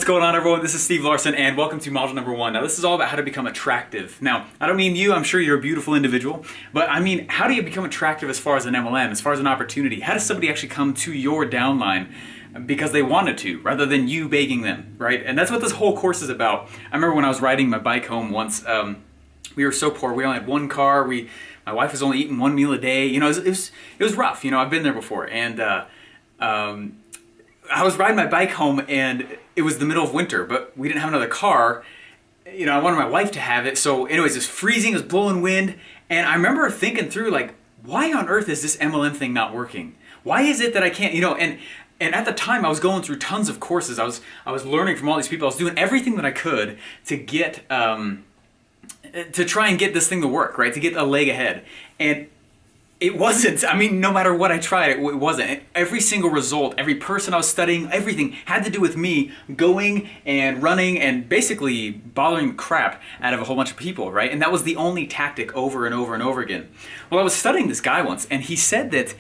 What's going on, everyone? This is Steve Larson, and welcome to module number 1. Now, this is all about how to become attractive. Now, I don't mean you, I'm sure you're a beautiful individual, but I mean, how do you become attractive as far as an MLM, as far as an opportunity? How does somebody actually come to your downline because they wanted to, rather than you begging them, right? And that's what this whole course is about. I remember when I was riding my bike home once, we were so poor, we only had one car, my wife was only eating one meal a day, you know, it was rough, you know, I've been there before, and I was riding my bike home and it was the middle of winter, but we didn't have another car. You know, I wanted my wife to have it. So anyways, it's freezing, it's blowing wind. And I remember thinking through, like, why on earth is this MLM thing not working? Why is it that I can't, you know, and at the time I was going through tons of courses. I was learning from all these people. I was doing everything that I could to get, to try and get this thing to work, right? To get a leg ahead. And it wasn't. I mean, no matter what I tried, it wasn't. Every single result, every person I was studying, everything had to do with me going and running and basically bothering the crap out of a whole bunch of people, right? And that was the only tactic over and over and over again. Well, I was studying this guy once, and he said, hey,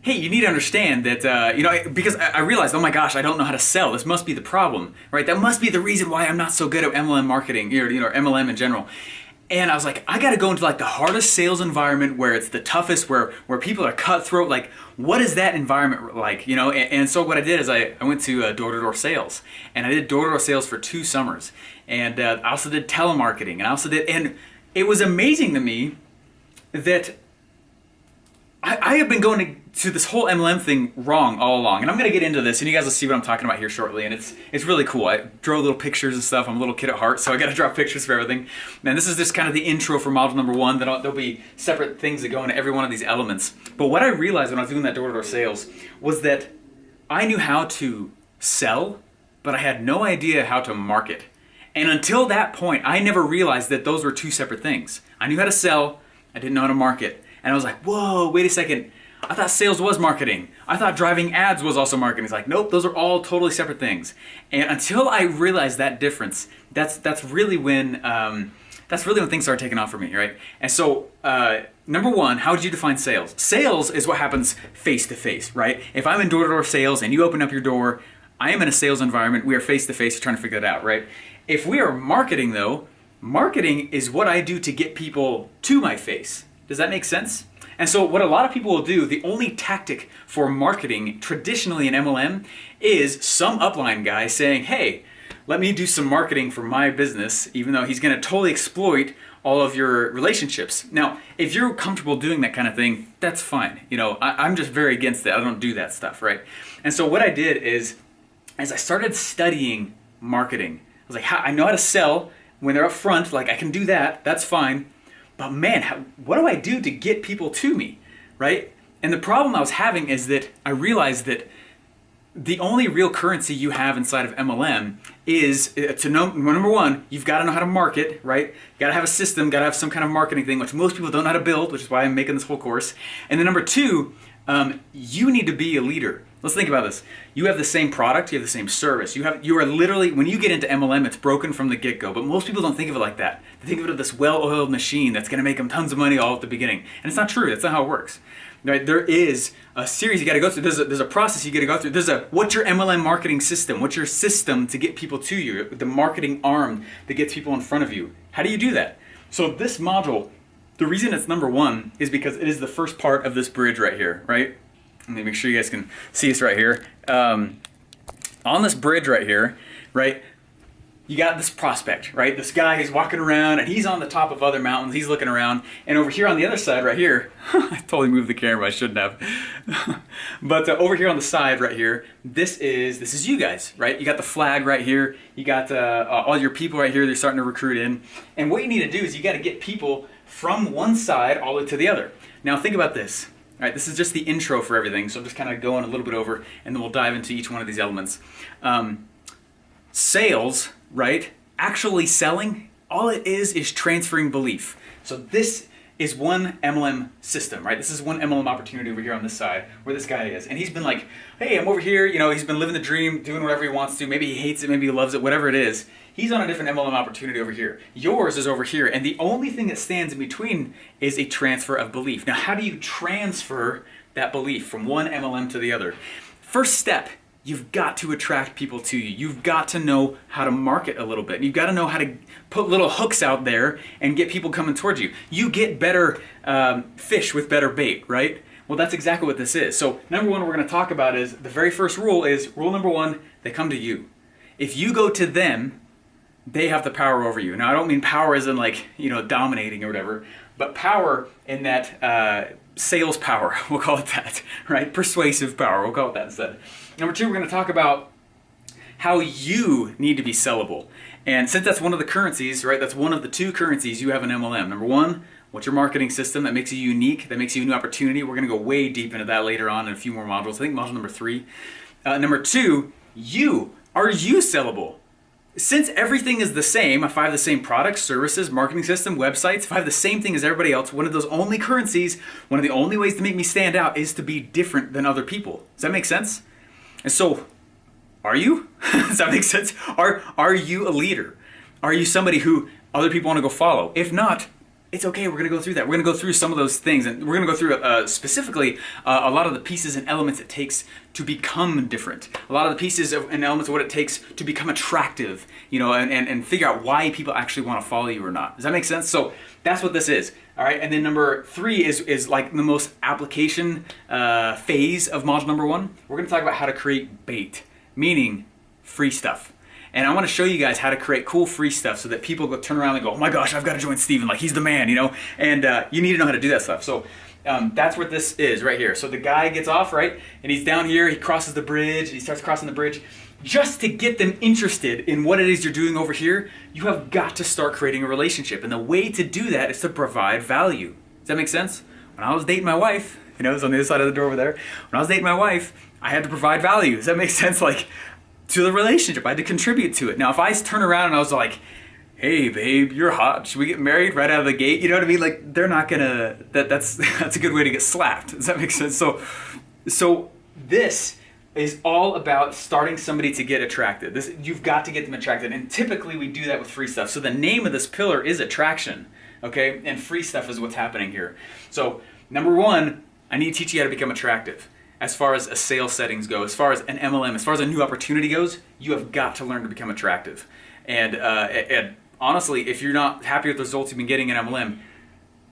you need to understand that, you know, because I realized, oh my gosh, I don't know how to sell. This must be the problem, right? That must be the reason why I'm not so good at MLM marketing, or, you know, MLM in general. And I was like, I got to go into like the hardest sales environment where it's the toughest, where people are cutthroat. Like, what is that environment like? You know, and so what I did is I went to door-to-door sales, and I did door-to-door sales for 2 summers. And I also did telemarketing, and it was amazing to me that I have been going to this whole MLM thing wrong all along, and I'm going to get into this, and you guys will see what I'm talking about here shortly, and it's really cool. I draw little pictures and stuff. I'm a little kid at heart, so I got to draw pictures for everything. And this is just kind of the intro for module number 1. There'll be separate things that go into every one of these elements. But what I realized when I was doing that door-to-door sales was that I knew how to sell, but I had no idea how to market. And until that point, I never realized that those were 2 separate things. I knew how to sell, I didn't know how to market. And I was like, whoa, wait a second. I thought sales was marketing. I thought driving ads was also marketing. It's like, nope, those are all totally separate things. And until I realized that difference, that's really when things started taking off for me, right? And so, number 1, how would you define sales? Sales is what happens face to face, right? If I'm in door-to-door sales and you open up your door, I am in a sales environment. We are face to face trying to figure it out, right? If we are marketing, though, marketing is what I do to get people to my face. Does that make sense? And so what a lot of people will do, the only tactic for marketing traditionally in MLM is some upline guy saying, hey, let me do some marketing for my business, even though he's going to totally exploit all of your relationships. Now, if you're comfortable doing that kind of thing, that's fine. You know, I'm just very against that. I don't do that stuff, right? And so what I did is, as I started studying marketing, I was like, I know how to sell when they're up front, like I can do that, that's fine. But man, what do I do to get people to me, right? And the problem I was having is that I realized that the only real currency you have inside of MLM is to know, number 1, you've got to know how to market, right? You got to have a system, got to have some kind of marketing thing, which most people don't know how to build, which is why I'm making this whole course. And then number 2, you need to be a leader. Let's think about this. You have the same product, you have the same service. You are literally, when you get into MLM, it's broken from the get-go, but most people don't think of it like that. They think of it as this well-oiled machine that's going to make them tons of money all at the beginning. And it's not true. That's not how it works. Right? There is a series you got to go through. There's a process you got to go through. What's your MLM marketing system? What's your system to get people to you? The marketing arm that gets people in front of you. How do you do that? So this module, the reason it's number 1 is because it is the first part of this bridge right here, right? Let me make sure you guys can see us right here. On this bridge right here, right, you got this prospect, right? This guy who's walking around and he's on the top of other mountains. He's looking around. And over here on the other side right here, I totally moved the camera. I shouldn't have. But over here on the side right here, this is you guys, right? You got the flag right here. You got all your people right here. They're starting to recruit in. And what you need to do is you got to get people from one side all the way to the other. Now think about this. All right, this is just the intro for everything, so I'm just kind of going a little bit over, and then we'll dive into each one of these elements. Sales, right? Actually selling, all it is transferring belief. So this is one MLM system, right? This is one MLM opportunity over here on this side where this guy is. And he's been like, hey, I'm over here. You know, he's been living the dream, doing whatever he wants to. Maybe he hates it, maybe he loves it, whatever it is. He's on a different MLM opportunity over here. Yours is over here. And the only thing that stands in between is a transfer of belief. Now, how do you transfer that belief from one MLM to the other? First step, you've got to attract people to you. You've got to know how to market a little bit. You've got to know how to put little hooks out there and get people coming towards you. You get better fish with better bait, right? Well, that's exactly what this is. So number one we're going to talk about is, the very first rule is, rule number one, they come to you. If you go to them, they have the power over you. Now, I don't mean power as in like, dominating or whatever, but power in that sales power, we'll call it that, right? Persuasive power, we'll call it that instead. Number two, we're going to talk about how you need to be sellable. And since that's one of the currencies, right, that's one of the two currencies you have in MLM. Number one, what's your marketing system that makes you unique, that makes you a new opportunity? We're going to go way deep into that later on in a few more modules. I think module number 3. Number 2, are you sellable? Since everything is the same, if I have the same products, services, marketing system, websites, if I have the same thing as everybody else, one of those only currencies, one of the only ways to make me stand out is to be different than other people. Does that make sense? And so, are you? Does that make sense? Are you a leader? Are you somebody who other people want to go follow? If not, it's okay. We're going to go through that. We're going to go through some of those things, and we're going to go through specifically a lot of the pieces and elements it takes to become different. A lot of the pieces and elements of what it takes to become attractive, and figure out why people actually want to follow you or not. Does that make sense? So that's what this is. All right. And then number 3 is like the most application phase of module number 1. We're going to talk about how to create bait, meaning free stuff. And I want to show you guys how to create cool free stuff so that people go turn around and go, oh my gosh, I've got to join Steven, like he's the man, and you need to know how to do that stuff. So that's what this is right here. So the guy gets off, right, and he's down here, he crosses the bridge, he starts crossing the bridge. Just to get them interested in what it is you're doing over here, you have got to start creating a relationship. And the way to do that is to provide value. Does that make sense? When I was dating my wife, it was on the other side of the door over there. When I was dating my wife, I had to provide value. Does that make sense? Like, to the relationship, I had to contribute to it. Now, if I turn around and I was like, hey babe, you're hot, should we get married right out of the gate? You know what I mean? Like, they're not gonna, that's a good way to get slapped. Does that make sense? So this is all about starting somebody to get attracted. You've got to get them attracted, and typically we do that with free stuff. So the name of this pillar is attraction, okay? And free stuff is what's happening here. So number 1, I need to teach you how to become attractive. As far as a sales settings go, as far as an MLM, as far as a new opportunity goes, you have got to learn to become attractive. And honestly, if you're not happy with the results you've been getting in MLM,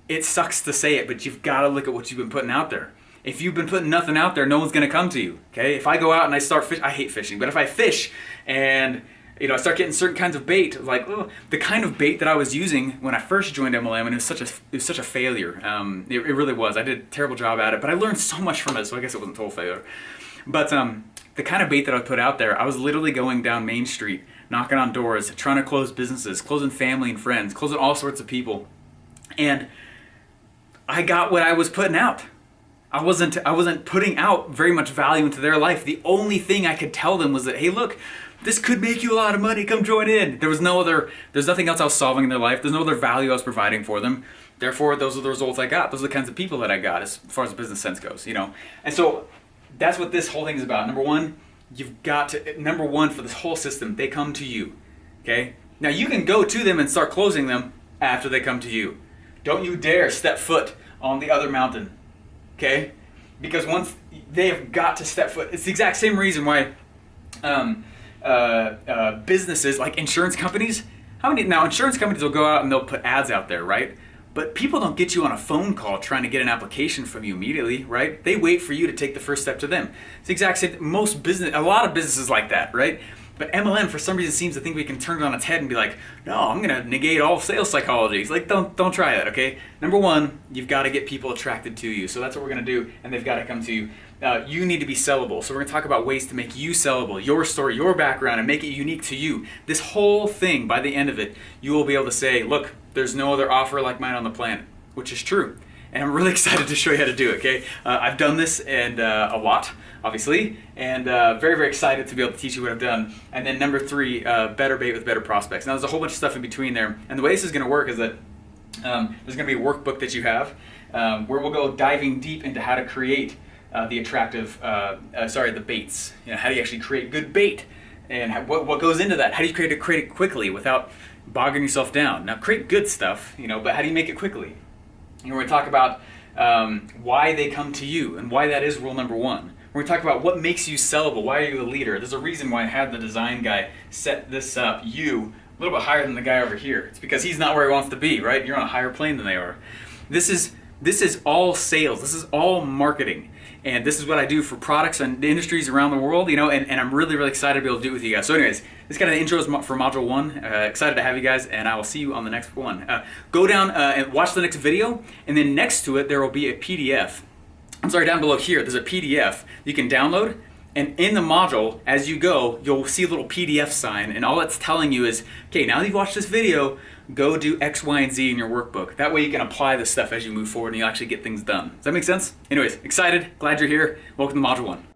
it sucks to say it, but you've got to look at what you've been putting out there. If you've been putting nothing out there, no one's going to come to you. Okay? If I go out and I start fishing, I hate fishing, but if I fish and I start getting certain kinds of bait, like the kind of bait that I was using when I first joined MLM, and it was such a failure. It really was. I did a terrible job at it, but I learned so much from it, so I guess it wasn't a total failure. But the kind of bait that I put out there, I was literally going down Main Street, knocking on doors, trying to close businesses, closing family and friends, closing all sorts of people, and I got what I was putting out. I wasn't putting out very much value into their life. The only thing I could tell them was that, hey, look, this could make you a lot of money, come join in. There's nothing else I was solving in their life. There's no other value I was providing for them. Therefore, those are the results I got. Those are the kinds of people that I got as far as the business sense goes, And so that's what this whole thing is about. Number 1, for this whole system, they come to you, okay? Now you can go to them and start closing them after they come to you. Don't you dare step foot on the other mountain, okay? Because once they have got to step foot, it's the exact same reason why businesses like insurance companies, insurance companies will go out and they'll put ads out there, right? But people don't get you on a phone call trying to get an application from you immediately, right? They wait for you to take the first step to them. It's the exact same, a lot of businesses like that, right? But MLM, for some reason, seems to think we can turn it on its head and be like, no, I'm going to negate all sales psychology. It's like, don't try that, okay? Number 1, you've got to get people attracted to you. So that's what we're going to do, and they've got to come to you. You need to be sellable. So we're going to talk about ways to make you sellable, your story, your background, and make it unique to you. This whole thing, by the end of it, you will be able to say, look, there's no other offer like mine on the planet, which is true. And I'm really excited to show you how to do it, okay? I've done this and a lot, obviously, and very, very excited to be able to teach you what I've done. And then number 3, better bait with better prospects. Now, there's a whole bunch of stuff in between there. And the way this is going to work is that there's going to be a workbook that you have where we'll go diving deep into how to create the baits. How do you actually create good bait? And what goes into that? How do you create it quickly without bogging yourself down? Now, create good stuff, but how do you make it quickly? We're going to talk about why they come to you and why that is rule number 1. We're We're gonna talk about what makes you sellable. Why are you a leader? There's a reason why I had the design guy set this up, you, a little bit higher than the guy over here. It's because he's not where he wants to be, right? You're on a higher plane than they are. This is all sales. This is all marketing. And this is what I do for products and industries around the world, you know, and I'm really, really excited to be able to do it with you guys. So anyways, this kind of intro is for Module 1. Excited to have you guys, and I will see you on the next one. Go down and watch the next video, and then next to it, there will be a PDF. I'm sorry, down below here, there's a PDF you can download. And in the module, as you go, you'll see a little PDF sign, and all it's telling you is, okay, now that you've watched this video, go do X, Y, and Z in your workbook. That way you can apply this stuff as you move forward and you actually get things done. Does that make sense? Anyways, excited, glad you're here. Welcome to Module 1.